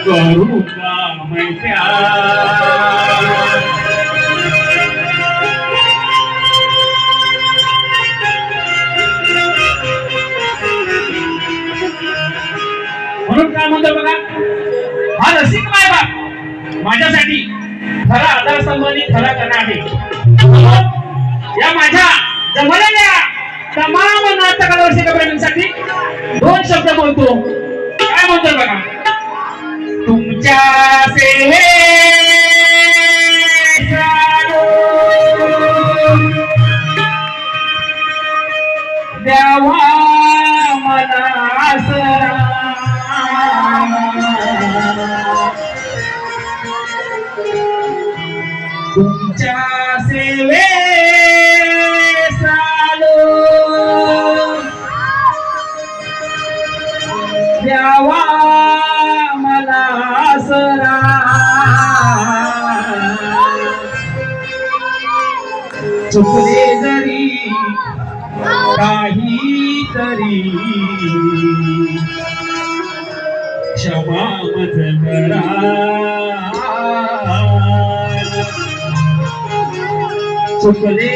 करूंगा मैं प्यार। म्हणून काय म्हणतो बघा, हा रसिक मायबाप माझ्यासाठी खरा आधारस्तंभ आणि खरा कणा आहे। या माझ्या जमलेल्या तमाम नाटकाला रसिक प्रेमींसाठी दोन शब्द बोलतो। काय म्हणतो बघा, तुमच्या सेवेत द्यावा मला आसरा, तुमच्या सेवेत द्यावा मला आसरा, चुकले जरी काहीतरी क्षमा मज करा, चुकले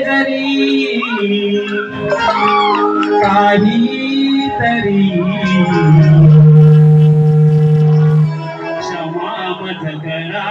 जरी काहीतरी क्षमा मज करा।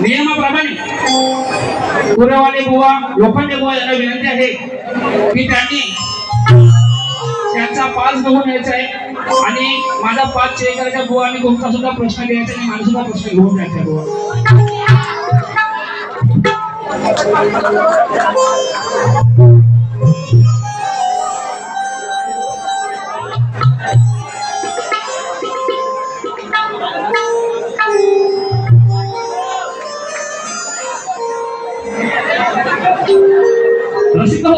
नियमाप्रमाणे पुरवाले बुवा लोखंडे बुवा यांना विनंती आहे की त्यांनी त्यांचा पास घेऊन यायचा आहे आणि माझा पास चेक करायचा बुवा आणि तुमचा सुद्धा प्रश्न घ्यायचा आणि माझा सुद्धा प्रश्न घेऊन जायचा बुवा। रसिक हो,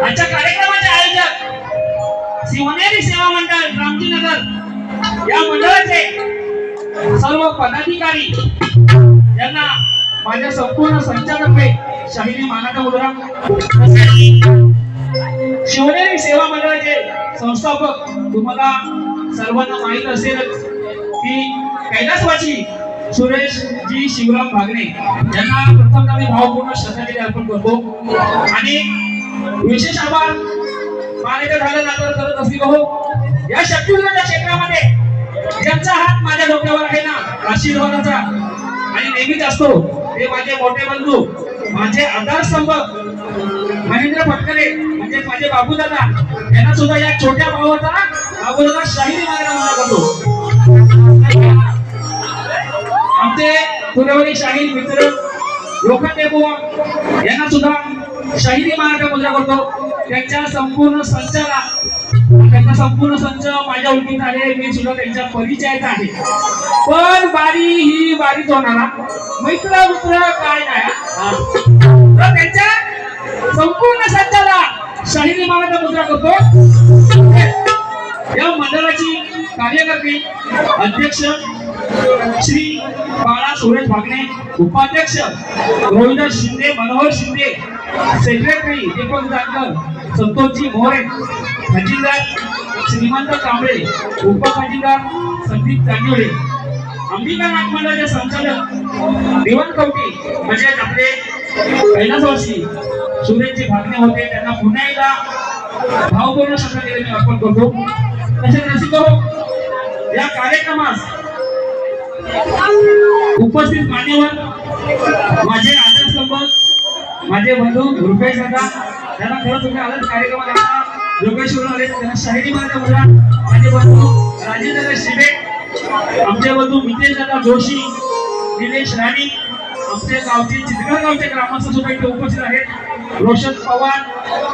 आजच्या कार्यक्रमाचे आयोजक शिवनेरी सेवा मंडळ रामजीनगर या मंडळाचे सर्व पदाधिकारी यांना माझ्या संपूर्ण संचालक शाहिरी मानाचा मुद्रा, शिवनेरी सेवा मंडळाचे संस्थापक तुम्हाला सर्वांना माहित असेलच की कैलासवासी सुरेश जी शिवराम भागणे यांना प्रथम मी भावपूर्ण श्रद्धांजली अर्पण करतो आणि विशेष आभार मानायचं झालं ना तर करत असली हो या शक्तीच्या क्षेत्रामध्ये ज्यांचा हात माझ्या डोक्यावर आहे ना आशीर्वादाचा आणि नेहमीच असतो ते माझे मोठे बंधू माझे आधारस्तंभ महेंद्र फटकरे म्हणजे माझे बाबू दादा यांना सुद्धा या छोट्या भावाचा शाहिरी मानायला करतो। आमचे पुरवणी शाहीर मित्र लोखंडे बुवा यांना सुद्धा शाहिरी मानाचा मुद्रा करतो। त्यांच्या संपूर्ण संचाला त्यांचा संपूर्ण संच माझ्या ओळखीत आहे, मी सुद्धा त्यांच्या परिचयात आहे। पण बारी ही बारीच होणार, मित्र मित्र काय नाही, तर त्यांच्या संपूर्ण संचाला शाहिरी मानाचा मुद्रा करतो। या मंडळाची कार्यकर्ते अध्यक्ष श्री बाळा सुरेश भागणे, उपाध्यक्ष रोहिदास शिंदे, मनोहर शिंदे, सेक्रेटरी दीपक जानकर, संतोषजी मोरे, खजिनदार श्रीमंत कांबळे, उपखजिनदार संदीप कांदिवडे, अंबिका नाथ मंडळाचे संचालक दिवाण कवटी म्हणजे आपले कैलासवासी सुरेशजी भागणे होते, त्यांना पुन्हा एकदा भावपूर्ण श्रद्धांजली मी अर्पण करतो। तसेच रसिक हो, या कार्यक्रमास उपस्थित मान्यवर माझे आदरस्तंभ माझे बंधू रुपेश दादा त्यांना खरं तुम्ही आलाच कार्यक्रमाला योगेश्वरून आले, त्यांना शाहिरी मानाचा मुद्रा माझे बंधू राजेंद्र शिबे, आमचे बंधू मितेश दादा जोशी, निलेश राणी, आमचे गावचे चित्रगाव गावचे ग्रामस्थ सुद्धा इथे उपस्थित आहेत, रोशन पवार,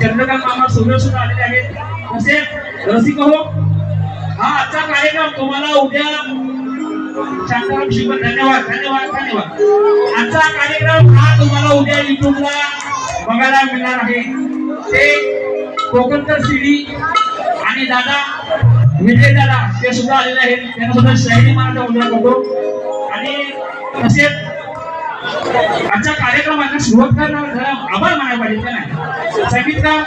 चंद्रकांत मामा सूर्य सुद्धा आलेले आहेत। तसेच रसिक हो, हा आजचा कार्यक्रम तुम्हाला उद्या शांताराम शिवकर धन्यवाद धन्यवाद धन्यवाद। आजचा कार्यक्रम हा तुम्हाला उद्या युट्यूबला बघायला मिळणार आहे। ते कोकणकर सीडी आणि दादा विजय दादा ते सुद्धा आलेले आहेत, त्यांना सुद्धा शाहिरी मानाचा मुद्रा करतो। आणि तसेच आजच्या कार्यक्रमाला सुरुवात करणार जरा आभार मानायला पाहिजे का नाही, संगीतकार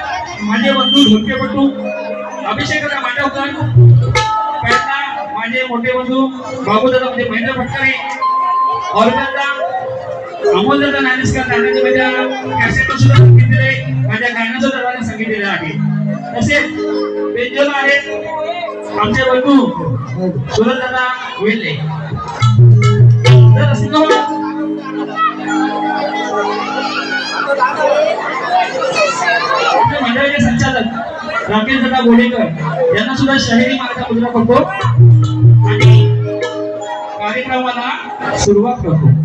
माझे बंधू ढोलकेपट्टू अभिषेक दादा मांडवकर, माझे मोठे बंधू बाबू दादा म्हणजे महेंद्र फटकरे, ऑर्गनला अमोल दादा नानेस्कर दादाने माझ्या कॅसेट सुद्धा संगीत दिले, माझ्या गाण्याचं दादाने संगीत दिले आहे। तसेच बेंजोला आहेत आमचे बंधू सुरज दादा वेल्ले। तर असं मंडळाचे संचालक राकेश दादा गोडेकर यांना सुद्धा शाहिरी मानाचा मुद्रा करतो आणि कार्यक्रमाला सुरुवात करतो।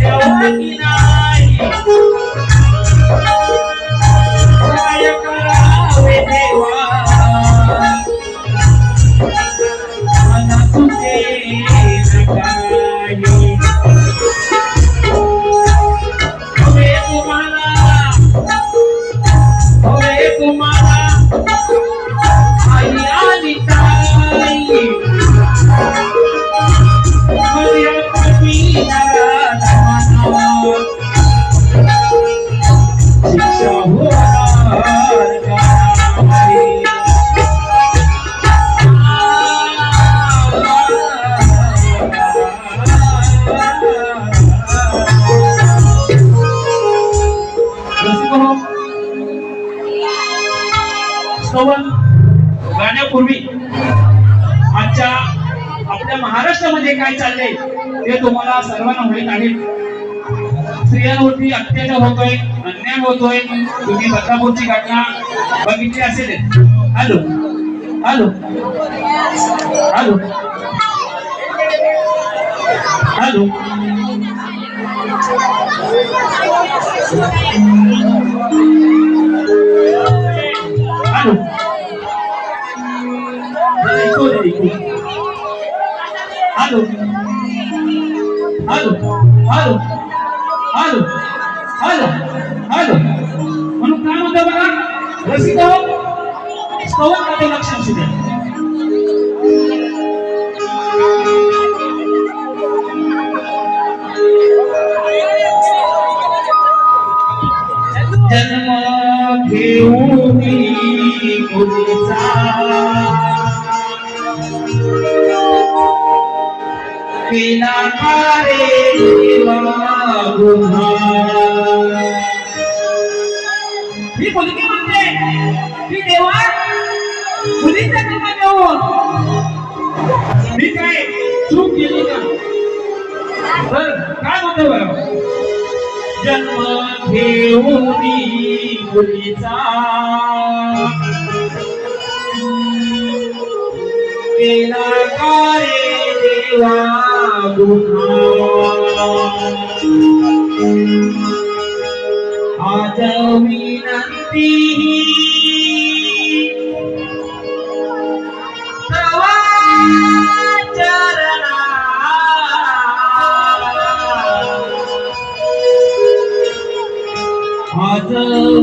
देवकी नाही काय करावे देवा मला तुझे नकाई हवे तुम्हाला आई आणि ताई शिक्षा होणार स्तवन गाण्यापूर्वी आजच्या आपल्या महाराष्ट्रामध्ये काय चाललंय ते तुम्हाला सर्वांना माहित आहे. स्त्रियांवरती अत्याचार होतोय, अन्याय होतोय. तुम्ही बदलापूरची घटना बघितली असेल. Hello hello hello hello hello hello hello hello hello hello hello म्हणून काय म्हणतो बघा रसिक स्तवन मध्ये लक्ष असू द्या. जन्म घेऊन मुलीचा केला रे देवा गुन्हा. ही मुलगी म्हणते की देवा मुलीचा जन्म घेऊन मी काय चूक केली का? तर काय म्हणतो बरं जन्म घेऊन मुलीचा केला रे देवा गुन्हा. आज विनंती तवा चरणा आज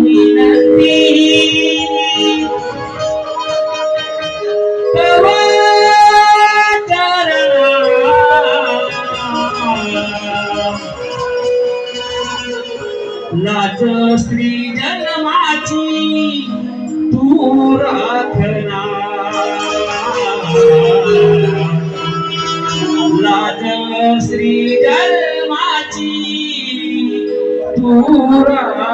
विनंती तवा लाज स्त्री जन्माची तू राखना. लाज स्त्री जन्माची तू राखना.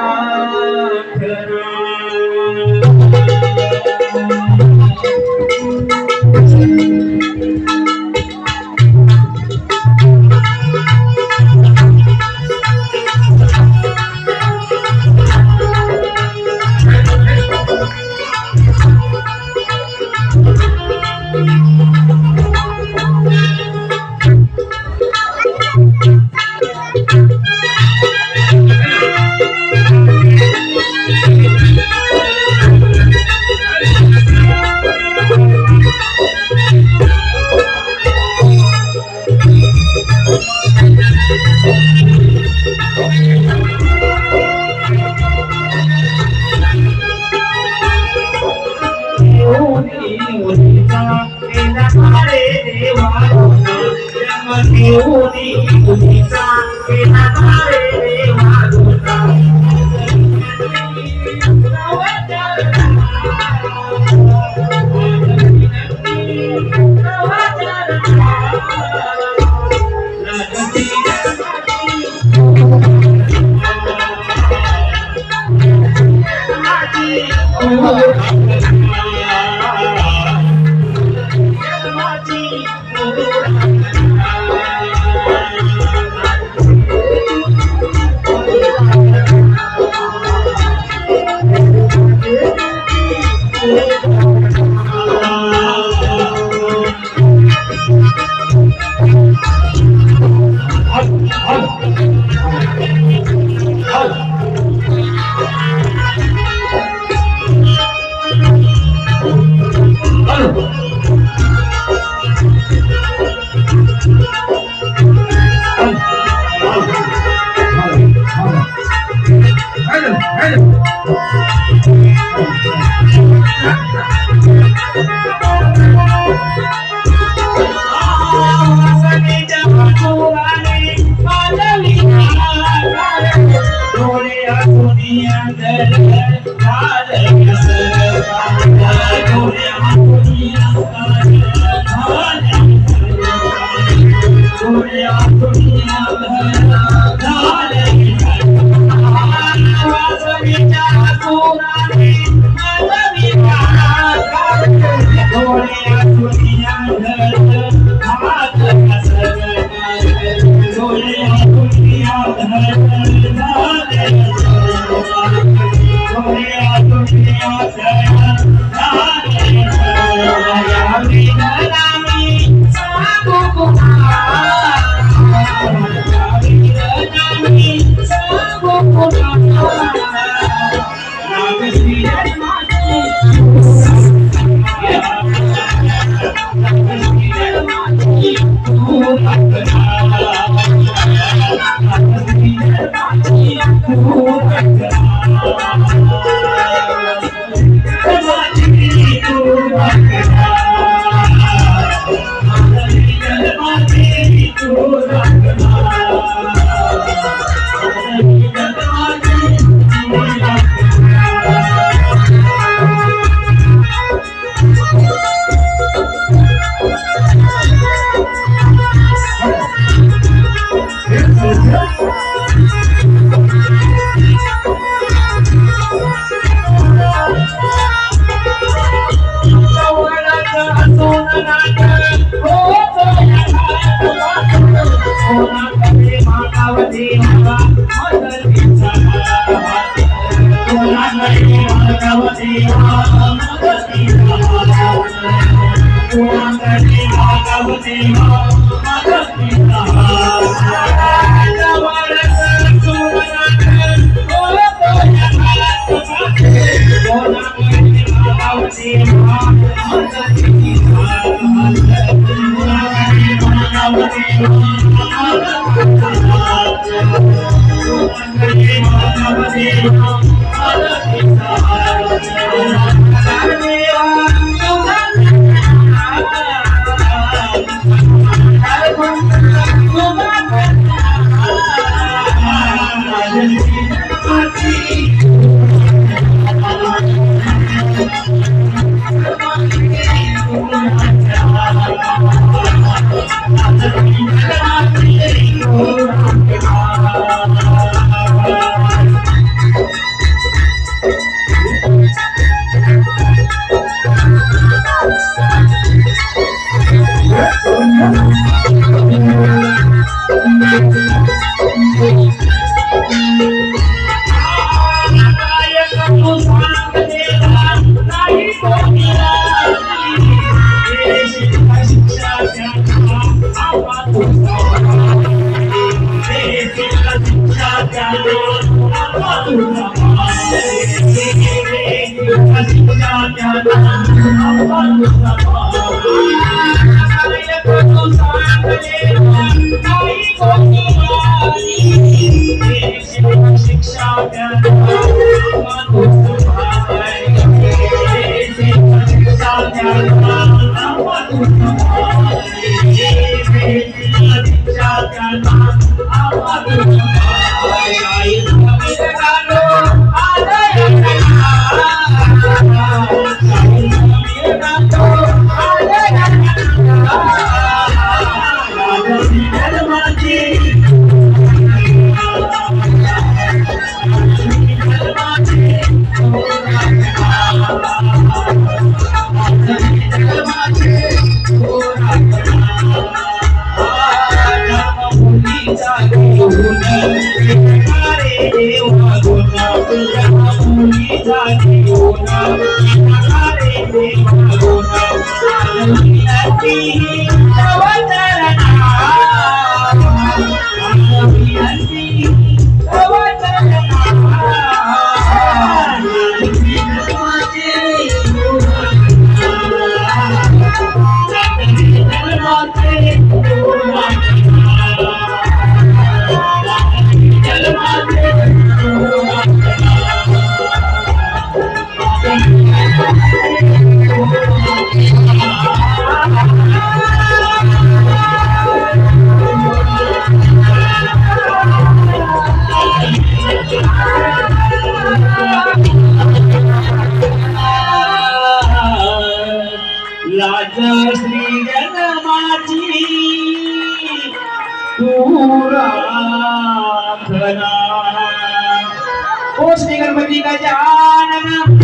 गणपती गजानन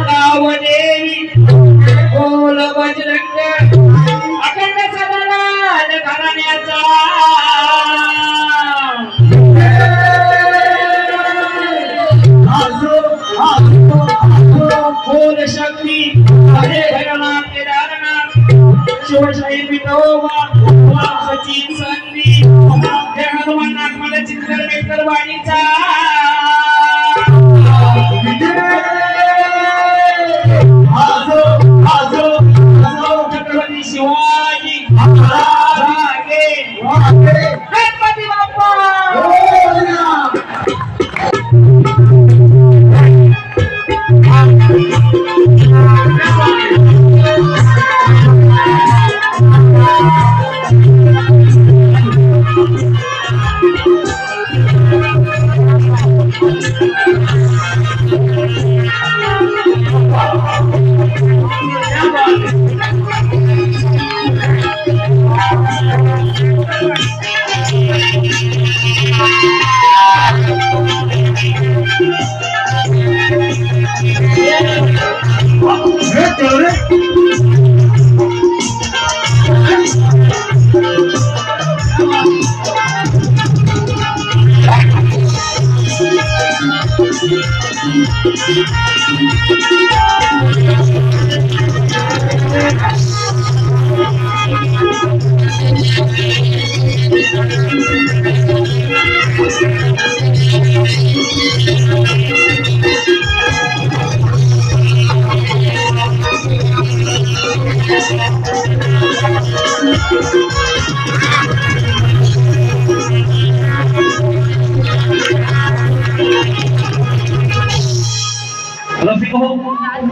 गाव देवी बोल बजरंग शाही विठोबा सचिन संधी हे हनुमान नागमाला चिंतन मेकर वाणीचा आजो आजो आजो छत्रपती शिवाजी महाराज गणपती बाप्पा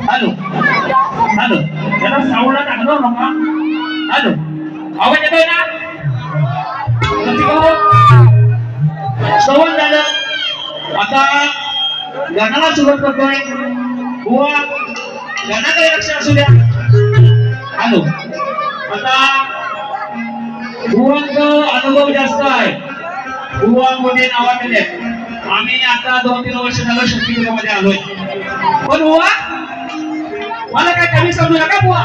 हॅलो हॅलो त्याला सावळा टाकलो नका हॅलो आवाज येतोय ना श्रवण झालं आता गाण्याला सुरुवात करतोय बुवा गाण्याकडे लक्ष असू द्या हॅलो आता बुवांचा अनुभव जास्त आहे बुवांमध्ये नावाजले आम्ही आता 2-3 वर्ष झालं शक्तीमध्ये आलोय पण बुवा मला काय कमी समजू नका बुवा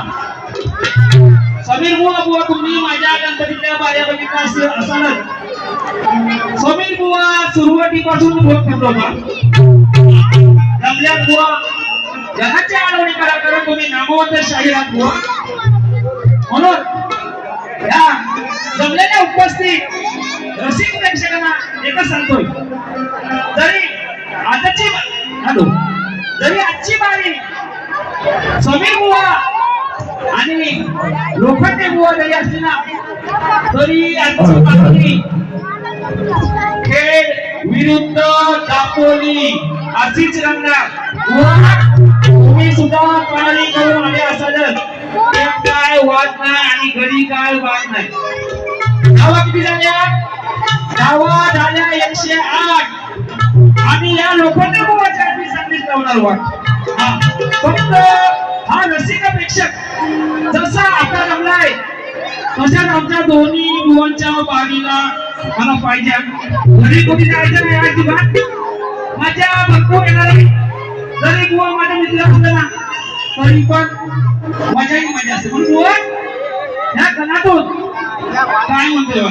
समीर बुवा तुम्ही माझ्या गणपतीच्या बाऱ्या बघितल्या असालच समीर बुवा सुरुवातीपासून बोल करतो का जमल्यात बुवा जगाच्या आळवणी करा तुम्ही नामवंत शाहीर आहात बुवा म्हणून या जमलेल्या उपस्थित रसिक प्रेक्षकांना एकच सांगतोय जरी आजची बारी समीर बुवा आणि लोखंडे बुवा जरी असली ना तरी आजची बारी खेळ विरुद्ध दापोली अशीच रंगणार तुम्ही सुद्धा पाणी करून आले असालच काय वाद नाही आणि घडी काय वाद नाही धावा किती झाल्या धावा झाल्या 108 आणि या लोखंडे बुवाच्या आम्ही संदेश लावणार वाट फक्त हा रसिक प्रेक्षक जसा आता जमलाय तशाच आमच्या दोन्ही बुवांच्या बारीला मला पाहिजे घरी कोणी जायचं नाही अजिबात माझ्या भरपूर येणार जरी बुवा माझ्या मित्र असलं ना तरी पण मजाही मजा असते म्हणून बुवा ह्या कणातून काय म्हणतोय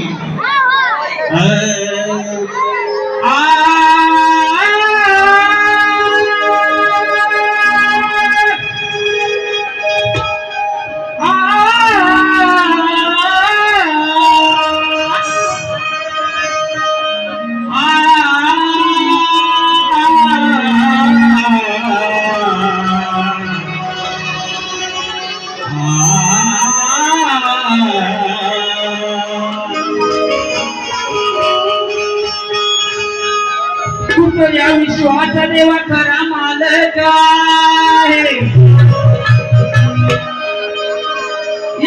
या विश्वाचा देवा खरा मालक आहे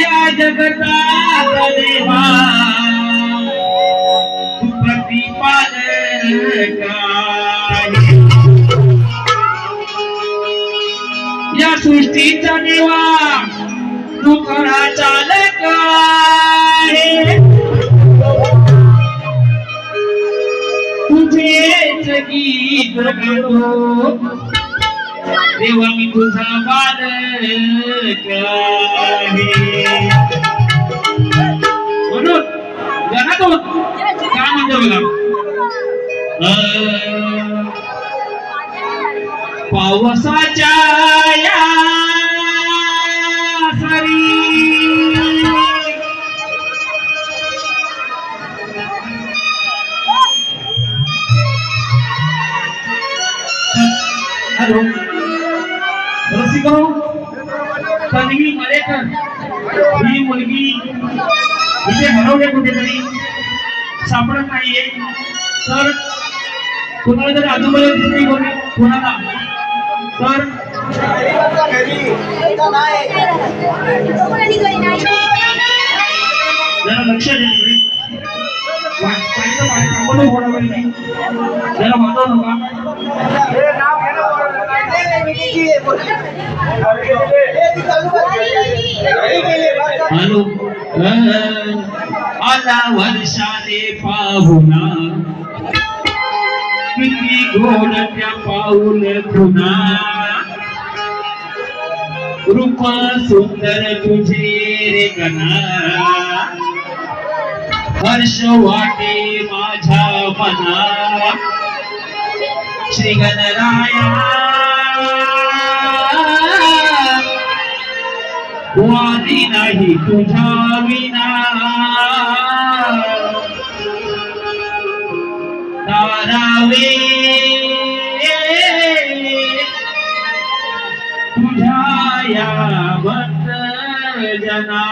या जगताचा देवा तू प्रतिपालक आहे या सृष्टीचा देवा तू खरा चालक आहे तुझेच गीत गातो देवा मी तुझा बालक आहे म्हणून गाण्यातून काय म्हणतो बघा पावसाच्या या सरी मुलगी इथे हरवले कुठेतरी, सापडत नाहीये. तर कुणाला तरी आजूबाजूला दिसली कोणाला तर जरा लक्ष द्या. पाहिजे पाणी थांबवलं होणार नाही, जरा वाचव नका. हॅलो आला वर्षाने पाहुणा, किती गोड त्या पाऊल खुना, रूप सुंदर तुझे रे गणा, हर्ष वाटे माझ्या मना, श्री गणराया वादी नाही तुझ्या विना, तारावे तुझ्या या भक्त जना.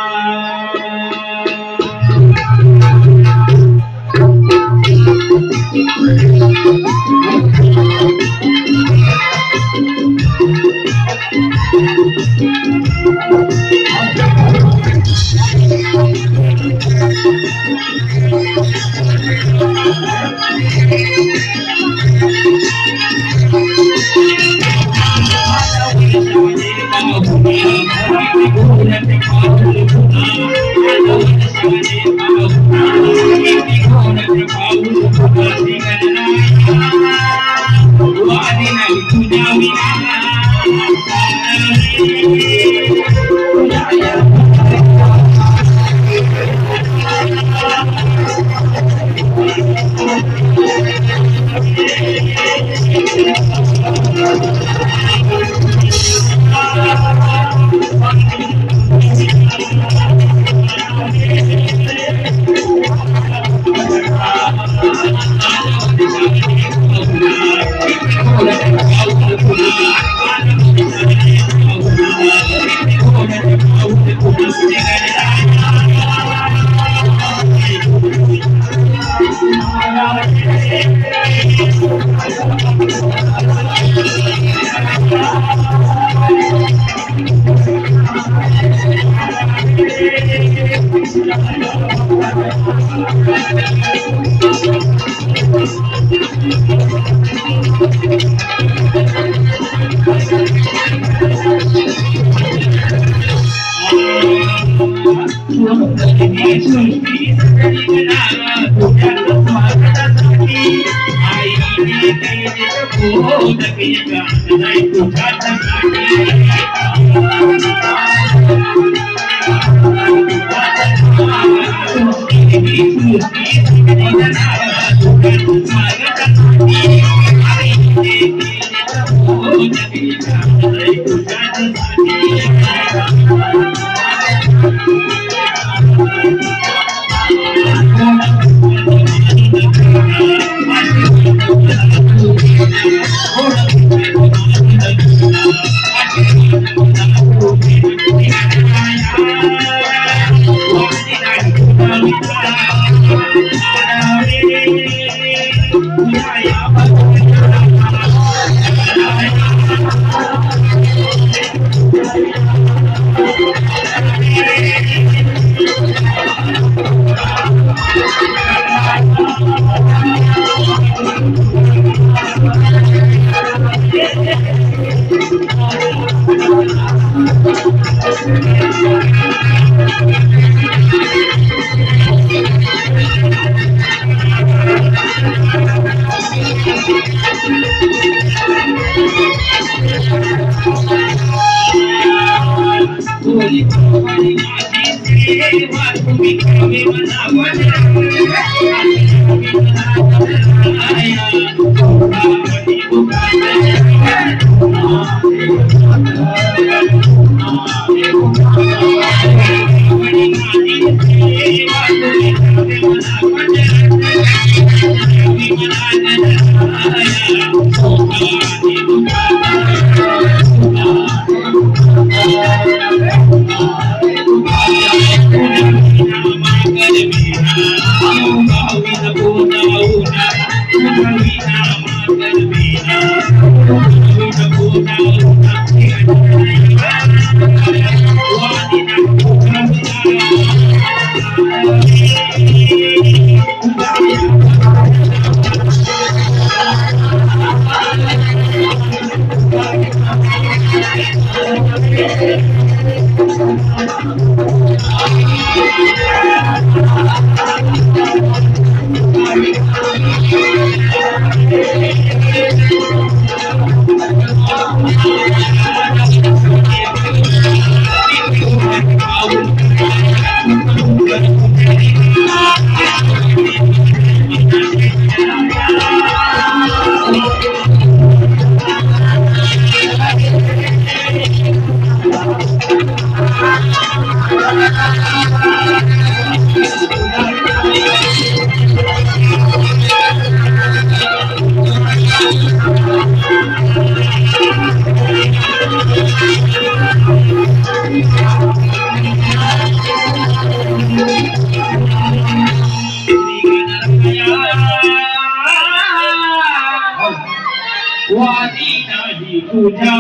वादी नाही तुझ्या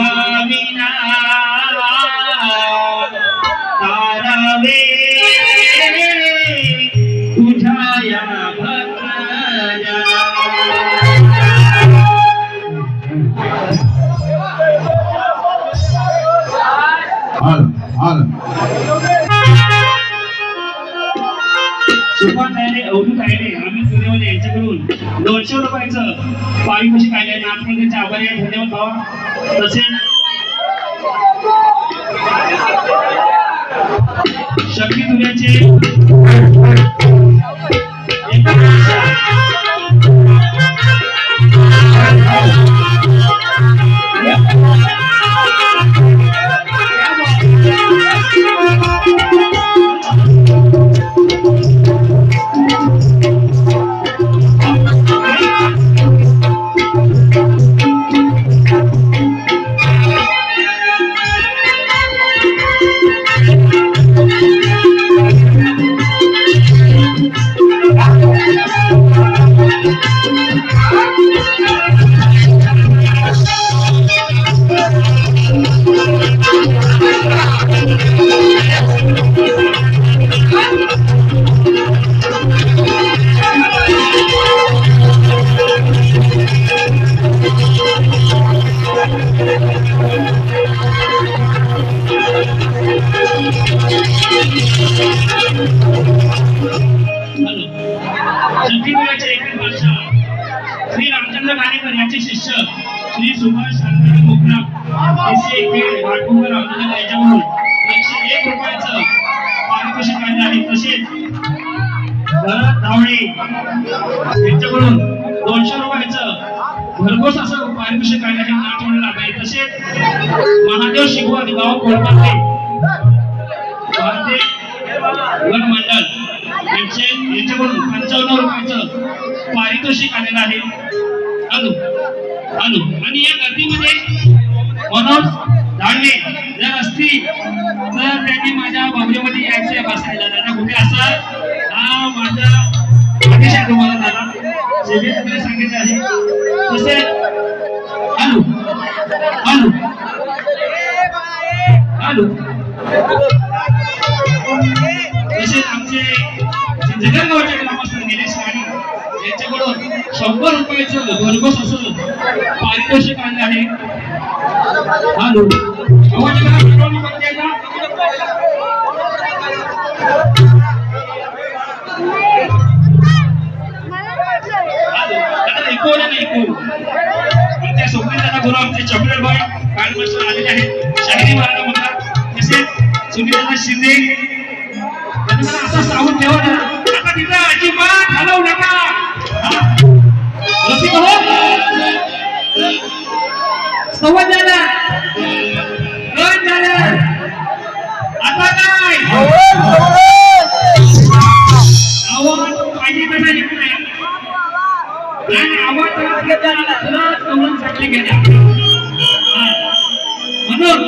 विना तारावे तुझ्या या भक्ताया सुपान तायडे अवधू तायडे आम्ही सूर्यवंशी यांच्याकडून 200 रुपयाचं पारितोषिक आले आहे. नाथमंदिरचे आभारी आहे. धन्यवाद भावा. तसेच शक्ती दुर्याचे श्री रामचंद्र गाणेकर यांचे शिष्य श्री सुभाष शांताराम कोकणा वाटपूर यांच्याकडून 101 रुपयाचं पारितोषिक आले आहे. तसेच भरत धावडे यांच्याकडून 200 रुपयाचं भरघोस असं पारितोषिक आले आहे. नाटवडला आहे. तसेच महादेव शिगवा गाव कोळपाते वन मंडळ यांच्याकडून 55 रुपयाचं पारितोषिक आलेलं आहे. आणि या गर्दीमध्ये मनोज धाडवे जर असतील तर त्यांनी माझ्या बाबरीमध्ये यायचे बसायला. दादा कुठे असाल? हा माझा आदेश आहे तुम्हाला दादा. सेवेकडे सांगितले आहे. तसेच तसेच आमचे जगरगावचे ग्रामस्थ निलेश राणी यांच्याकडून 100 रुपयाचं भरघोस असं पारितोषिक आणलं आहे. आमच्या सोबत दादा गुरु आमचे चॉकलेट बॉय कालपासून आलेले आहेत. शाहिरी महाराज म्हणतात. तसेच सुनीलदादा शिंदे मला असं सांगून ठेवा ना आता तिथं अजिबात हलवू नका. रसिक हो संवाद झाला आता काय आवाज पाहिजे तसा येत नाही. आवाज गेला म्हणून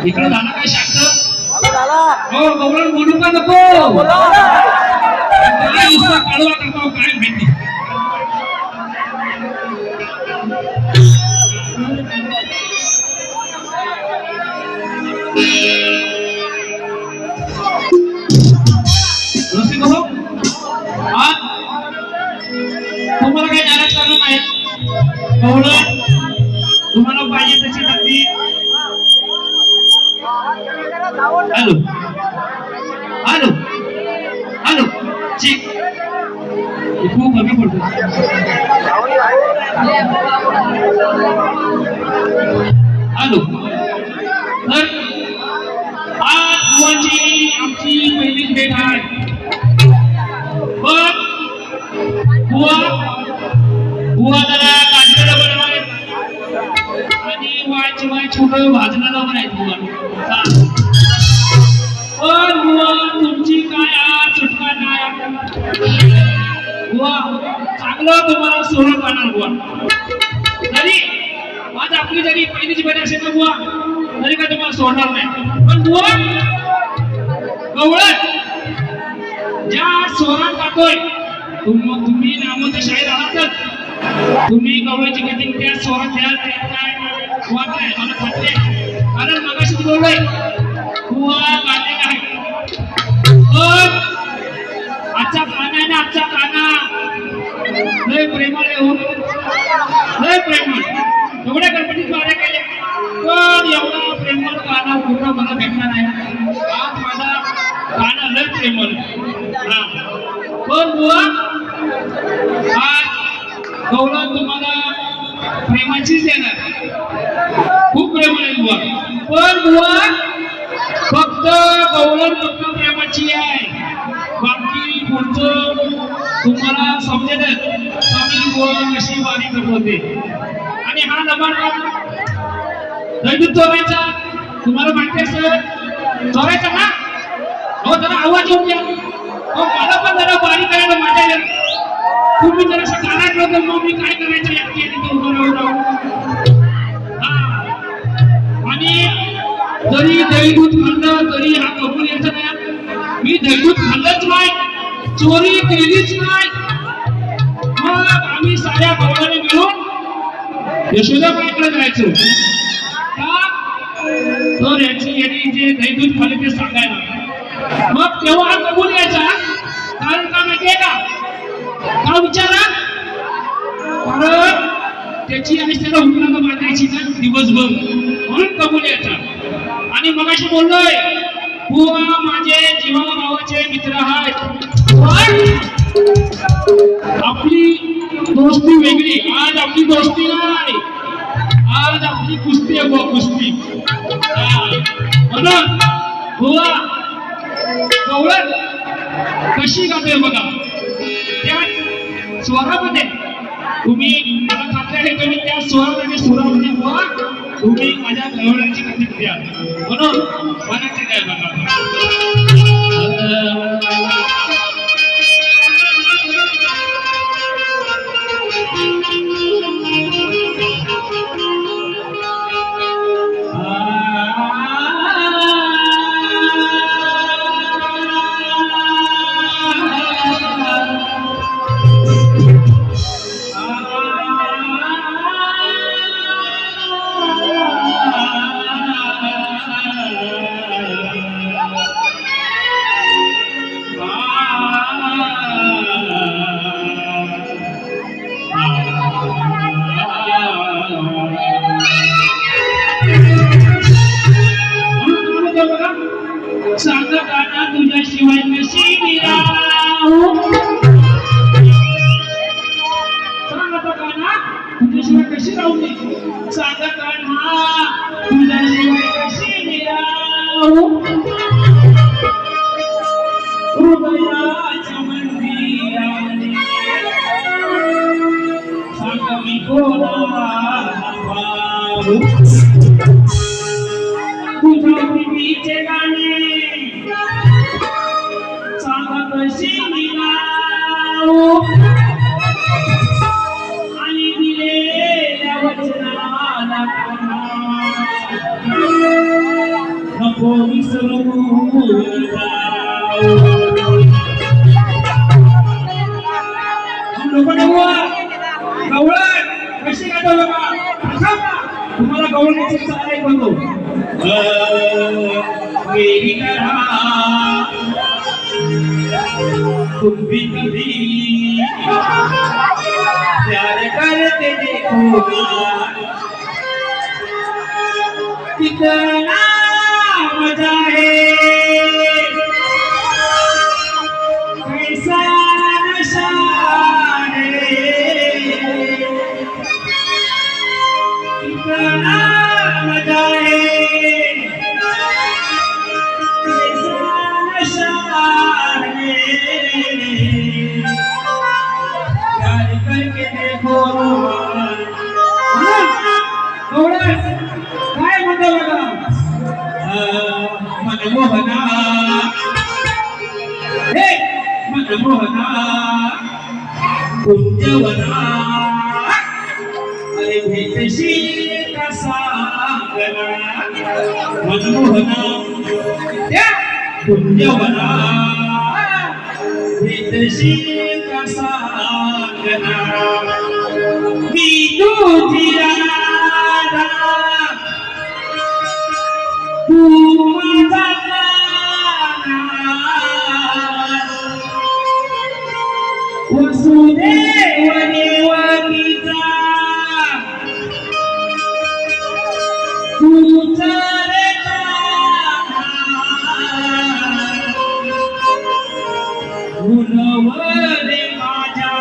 इकडे झाला काय शाक्त हो गौरव बोलू का नको काढवा करता काय माहिती. रसिक हो तुम्हाला काही नाराज करणार नाही. गवळण तुम्हाला पाहिजे तशी लागती. हॅलो हॅलो हॅलो ठीक खूप कमी पडतो. हॅलो तर आज बुवाची आमची पहिलीच भेट आहे. पण बुवा बुवा जरा काढलेलं बनवाय आणि वायच वाय छोटं भाजलेलं बनायचं बुवा. पण बुवा तुमची काय आज सुटका नाही बुवा. चांगलं तुम्हाला सोडून पाहणार बुवा. तरी आज आपली जरी पहिलीच भेट असेल ना बुवा तरी काय तुम्हाला सोडणार नाही. पण बुवा गवळण ज्या स्वरात जातोय तुम्ही नामोदे शाहीर आहातच. तुम्ही गवळणची कटिंग त्या स्वरात द्याल त्यात काय वाद नाही मला खात्री आहे. कारण मगाशीच बोललोय बुवा गाणे काय पण आजचा गाणं आहे ना आजचा गाणं लय प्रेमळ आहे हो. लय प्रेमळ. एवढ्या गणपतीत वाऱ्या केल्या पण एवढा प्रेमळ गाणं कुठं मला भेटणार नाही. आज माझा गाणं लय प्रेमळ. हा पण बुवा आज गवळण तुम्हाला प्रेमाचीच देणार. खूप प्रेमळ आहे बुवा. पण बुवा फक्त गवळण फक्त प्रेमाची आहे. बाकी पुढचं तुम्हाला समजेल. समजून बुवा कशी वारी करत होते. आणि हा लबाड दैदूत चोरायचा तुम्हाला माहिती असेल चोरायचा ना. हो जरा आवाज येऊन द्या. हो मला पण जरा वारी करायला मजा येईल. तुम्ही जर असं गाणं ठेवलं मग मी काय करायचं एकटी आणि जरी दैदूत खाल्लं तरी हा कबूल यायचा नाही. मी दैदूत खाल्लंच नाही चोरी केलीच नाही. मग आम्ही साऱ्या गवळणी मिळून यशोदाबाईकडे जायचो का तर यांनी जे दैदूत खाल्ले ते सांगायला. मग तेव्हा हा कबूल यायचा. कारण का माहितीये का विचारा कारण त्याची आणि त्याला हुकला बांधायची ना दिवसभर म्हणून कबूल यायचा. आणि मगाशी बोललोय बुवा माझे जीवा भावाचे मित्र आहेत. आपली दोस्ती वेगळी. आज आपली दोस्ती नाही आज आपली कुस्ती आहे बुवा कुस्ती. म्हणून बुवा गवळण कशी गाते बघा त्या स्वरामध्ये तुम्ही मला खात्री आहे तुम्ही त्या स्वरात आणि सुरामध्ये बुवा तुम्ही माझ्या गवळणाची कधी द्या. म्हणून मनाची काय बघा सांग गाणं तुझ्याशिवाय कशी मी राहू. सांग गाणं तुझ्याशिवाय कशी राहू मी. सांग गाणं तुझ्याशिवाय कशी मी राहू. हृदयाच्या मंदिराने सांग मी कोणाला पाहू. तुझ्या प्रेमीचे गाणे सांग कशी मी गाऊ. आणि दिलेल्या वचनाला नको विसरू गवळण कशी गातो बघा. तुम्हाला गवळण्याची चाल बनतो. मेरी तरह तुम भी कभी प्यार करके देखो कितना मजा है कैसा नशा है कितना मजा है कैसा नशा है प्यार करके देखो काय म्हणतो बघा मनमोहना हे मनमोहना कुंजवना अरे भेटशील का सांगना मनमोहना त्या कुंजवना भेटशील का सांगना मी तुझी राधा तू माझा वसुदेव देवकीचा तुझा रे फुलवले माझ्या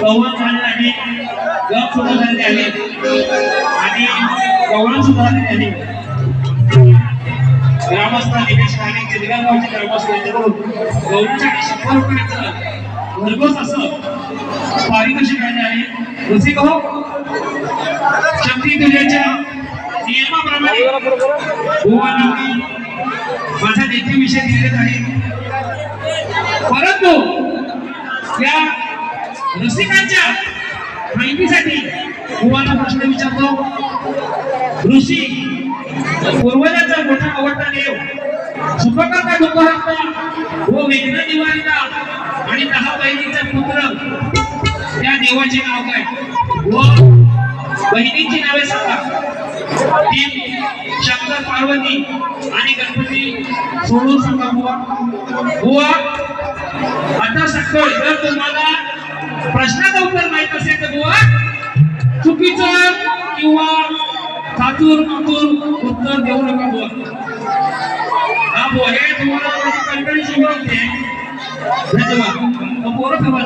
संवाद झाले आहे, गप सुरू झाले आहे आणि गवळण सुद्धा झाले आहे. ग्रामस्थ निलेश राणे गिरगावचे ग्रामस्थ यांच्याकडून गवळणसाठी 100 रुपयाचं भरघोस असं पारितोषिक मिळाले आहे. रसिक हो, शक्ती तुझ्याच्या नियमाप्रमाणे भूमानावरी माझा देखील विषय दिलेले आहे, परंतु या रसिकांच्या माहितीसाठी तुम्हाला प्रश्न विचारतो. ऋषी पूर्वजाचा मोठा आवडता देव सुखकर्ता दुःखहर्ता व वेदना निवारिता आणि 10 बहिणीचा पुत्र, त्या देवाचे नाव काय व बहिणींची नावे सांगा. शंकर पार्वती आणि गणपती सोडून सांगा बुवा. आता सखोल जर तुम्हाला प्रश्नाचं उत्तर माहित असेल तर बुवा चुकीचं किंवा चातुर मातुर उत्तर देऊ नका बुवा. हा बुवा, हे तुम्हाला कंटाळी शिकवते. धन्यवाद. पोरं ठेवा.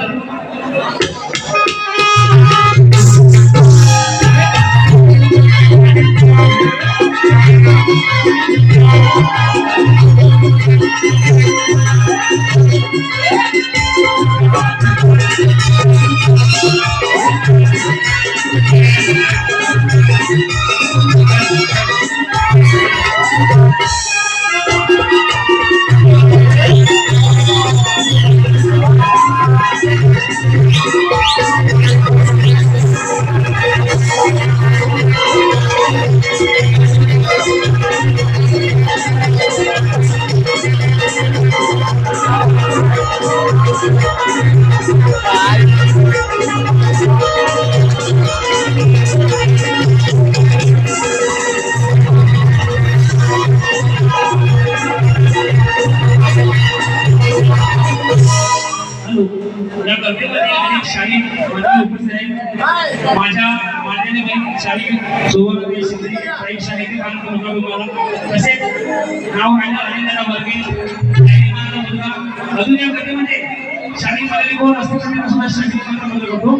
माझ्या मान्याने बहीण शाही सुवर्ण शिंदे ताई शाहीचे काम करून तुम्हाला तसेच नाव राहिलं अनिंदा वर्गे अजून या गतीमध्ये शाही मध्ये कोण असतो त्यांना सुद्धा शाही मध्ये करतो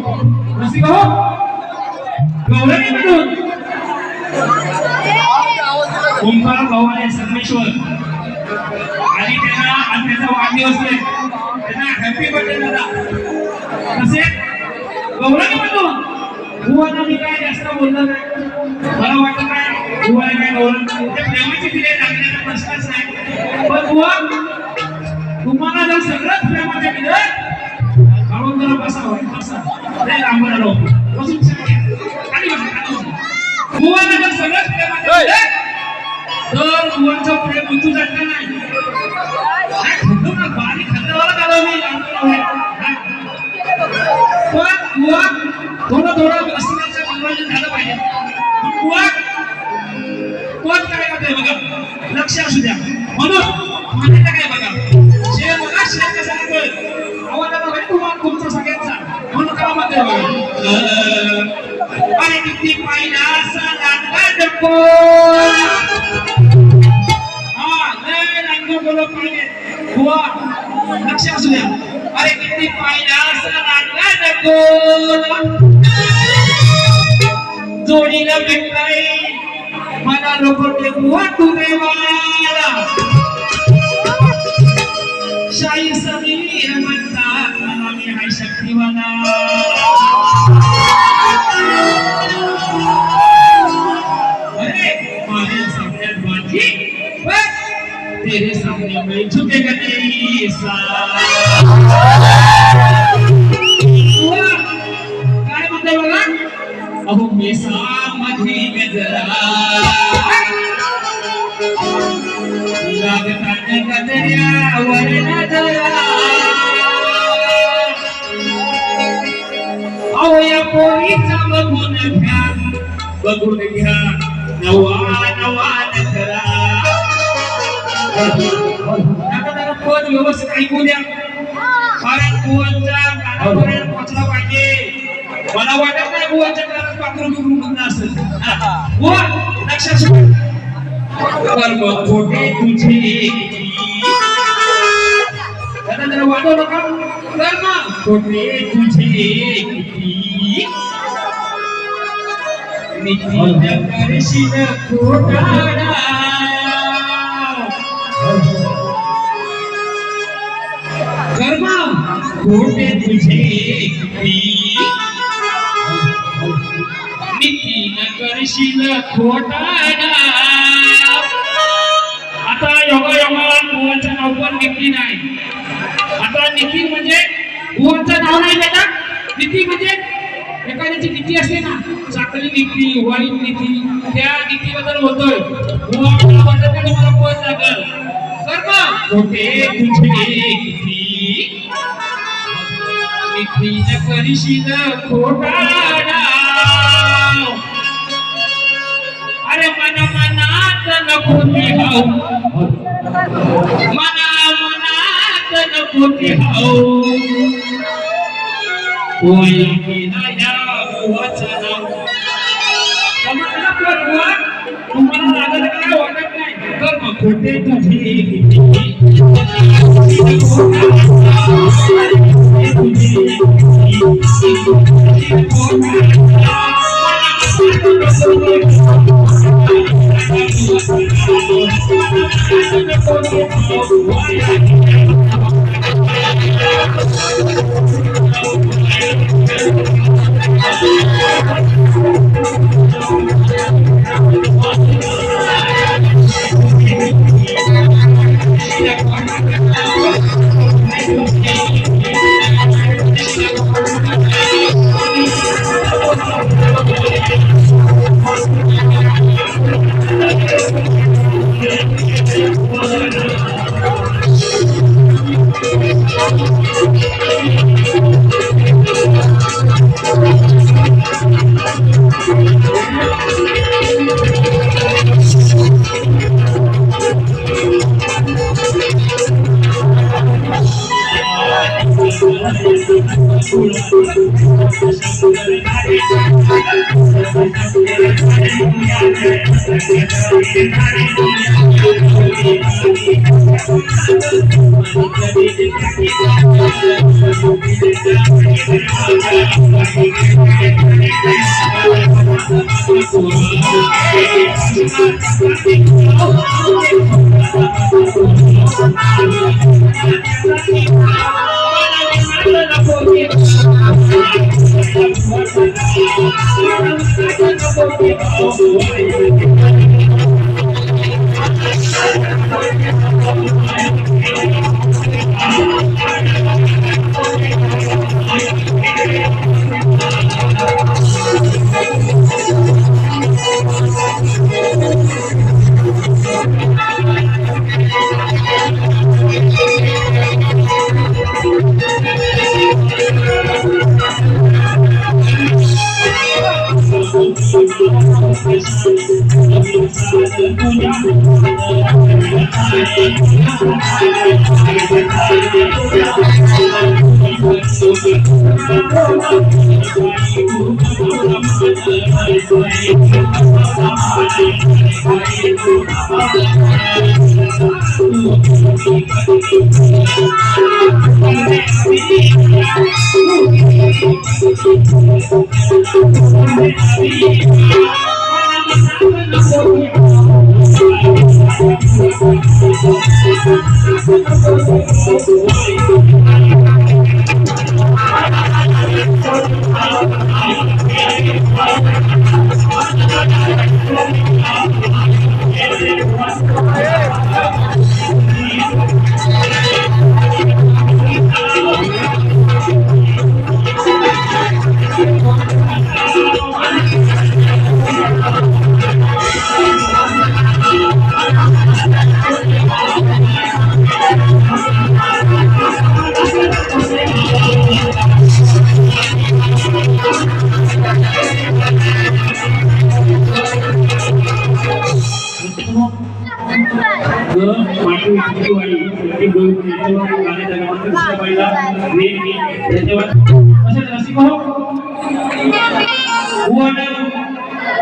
रसिक हो गौरवी मधून ओंकार भवानी संगमेश्वर आणि त्यांना आज त्याचा वाढदिवस आहे त्यांना हॅपी बर्थडे दादा तसेच गौरवी मधून बुवाला मी काय जास्त बोललो नाही मला वाटत काय बुवाला काय गौरव ते प्रेमाची दिले लागण्याचा प्रश्नच नाही पण बुवा तुम्हाला जर सगळंच प्रेमाचे दिलं आपण जरा बसा नाही लांब राहिलो बसून खाली बसा बुवाला जर सगळंच प्रेमाचे दिलं तर बुवांचं प्रेम उतू जातं नाही बारीक खंडावर आलो मी पण बुवा थोडं असण्याचं मनोरंजन झालं पाहिजे बुवा कोण काय करतोय बघा लक्ष असू द्या म्हणून माझ्या काय बघा शेर बघा शेर कसं करतोय आवाज बघा तुम्हाला तुमचा सगळ्यांचा म्हणून काय म्हणतोय बघा अरे किती पाहिला असा नाटका डको हा लय नाटक बोलत पाहिजे बुवा लक्ष असू द्या अरे किती पाहिला असा नाटका डको जोडीला भेटलाय मला लोक टेकवा तुरे वाला शाही समीर म्हणतात मला मी हाय शक्तिवाला अरे माझे सगळ्यात बाजी तेरे सामने मैं झुकेगा नहीं काय म्हणते बघा अहो मेसा मधी गजरा लागताना गजऱ्यावर नजरा अहो या पोरीचा बघून घ्या नवा नवा नजरा पद व्यवस्थित ऐकू द्या कारण बुवांच्या कानापर्यंत पोहोचला पाहिजे मला वाटत नाही बुवांच्या कानात पाकरून म्हणणं असेल बुवा लक्षात कर्म खोटे तुझे जरा वाटव नका कर्म खोटे तुझे नित्य करशील खोटाडा कर्म खोटे तुझे नितीन करशील खोटाडा आता योगायोगाला बुवांचं नाव पण निती नाही आता निती म्हणजे बुवांचं नाव नाही देणार निती म्हणजे एखाद्याची नीती असते ना चाकली नीती वाईट नीती त्या नीतीबद्दल बोलतोय बुवा मला वाटत नाही मला पद लागल कर्म खोटे तुझे नितीन करशील खोटाडा अरे मना मनात नको ते हाव मना मनात नको ते हाव कोया केला या बुवाचं नाव समजलं तर बुवा तुम्हाला लागलं काय वाटत नाही कर्म खोटे तुझे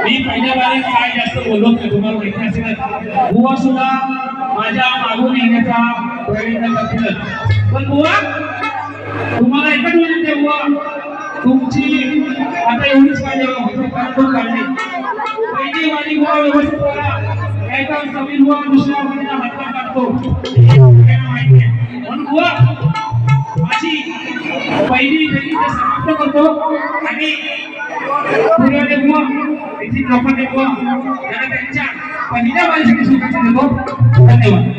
मी पहिल्या बारे काय जास्त बोलत नाही, तुम्हाला माहिती असेल बुवा सुद्धा माझ्या मागून येण्याचा प्रयत्न करतील. पण बुवा तुम्हाला एकच म्हणजे बुवा तुमची आता एवढीच काळजी काढली पहिली माझी बुवा व्यवस्थित करा, एका जमीन बुवा दुसऱ्या हातला काढतो माहिती आहे. म्हणून बुवा माझी पहिली समाप्त करतो आणि पुढे बुवा त्यांच्या पहिल्या बारीसाठी शुभेच्छा देतो. धन्यवाद.